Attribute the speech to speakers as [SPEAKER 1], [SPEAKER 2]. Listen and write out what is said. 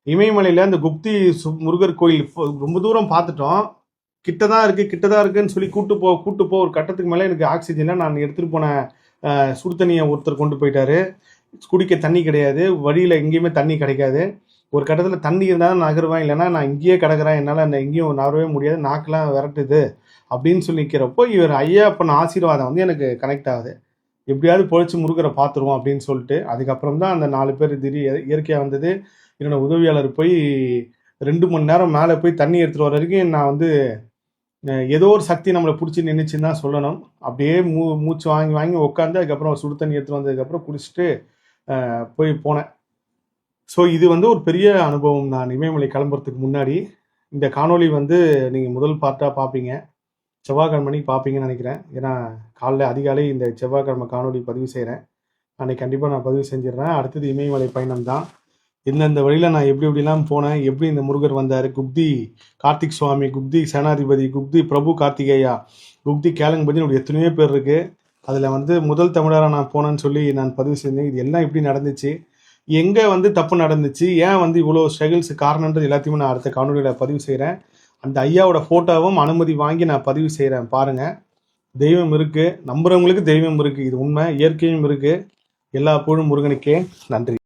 [SPEAKER 1] இமயமலையில் அந்த குப்தி முருகர் கோயில் ரொம்ப தூரம் பார்த்துட்டோம். கிட்டதான் இருக்குன்னு சொல்லி கூட்டு போ ஒரு கட்டத்துக்கு மேலே எனக்கு ஆக்சிஜனில் நான் எடுத்துகிட்டு போன சுடு தண்ணியை ஒருத்தர் கொண்டு போயிட்டாரு. குடிக்க தண்ணி கிடையாது, வழியில் எங்கேயுமே தண்ணி கிடைக்காது. ஒரு கட்டத்தில் தண்ணி இருந்தால் நகருவேன், இல்லைன்னா நான் இங்கேயே கிடக்கிறேன், என்னால் எங்கேயும் நகரவே முடியாது, நாக்கெல்லாம் விரட்டுது அப்படின்னு சொல்லி நிற்கிறப்போ இவர் ஐயப்பன் ஆசீர்வாதம் வந்து எனக்கு கனெக்ட் ஆகுது. எப்படியாவது பொழைச்சி முருகரை பார்த்துருவோம் அப்படின்னு சொல்லிட்டு அதுக்கப்புறம் தான் அந்த 4 பேர் இயற்கையாக வந்தது. என்னோட உதவியாளர் போய் 2 மணி நேரம் மேலே போய் தண்ணி எடுத்துகிட்டு வர வரைக்கும் நான் வந்து ஏதோ ஒரு சக்தி நம்மளை பிடிச்சி நின்றுச்சுன்னு தான் சொல்லணும். அப்படியே மூச்சு வாங்கி உட்காந்து அதுக்கப்புறம் சுடு தண்ணி எடுத்துகிட்டு வந்ததுக்கப்புறம் குடிச்சிட்டு போய் போனேன். ஸோ இது வந்து ஒரு பெரிய அனுபவம். நான் இமயமலை கிளம்புறதுக்கு முன்னாடி இந்த காணொளி வந்து நீங்கள் முதல் பார்ட்டாக பார்ப்பீங்க, செவ்வாய்க்கிழமை பார்ப்பீங்கன்னு நினைக்கிறேன். ஏன்னா அதிகாலை இந்த செவ்வாய்க்கிழமை காணொளி பதிவு செய்கிறேன். அன்றைக்கி கண்டிப்பாக நான் பதிவு செஞ்சிடறேன். அடுத்தது இமயமலை பயணம் தான். இந்தந்த வழியில் நான் எப்படிலாம் போனேன், எப்படி இந்த முருகர் வந்தார், குப்தி கார்த்திக் சுவாமி, குப்தி சேனாதிபதி, குப்தி பிரபு கார்த்திகேயா, குப்தி கேலங்கபதினு எத்தனையோ பேர் இருக்குது. அதில் வந்து முதல் தமிழராக நான் போனேன்னு சொல்லி நான் பதிவு செஞ்சேன். இது எல்லாம் எப்படி நடந்துச்சு, எங்கே வந்து தப்பு நடந்துச்சு, ஏன் வந்து இவ்வளோ ஸ்ட்ரகிள்ஸ் காரணன்றது எல்லாத்தையுமே நான் அடுத்த காணொலியில் பதிவு செய்கிறேன். அந்த ஐயாவோட ஃபோட்டோவும் அனுமதி வாங்கி நான் பதிவு செய்கிறேன். பாருங்கள், தெய்வம் இருக்குது, நம்புகிறவங்களுக்கு தெய்வம் இருக்குது, இது உண்மை. இயற்கையும் இருக்குது. எல்லா புகழும் முருகனுக்கே. நன்றி.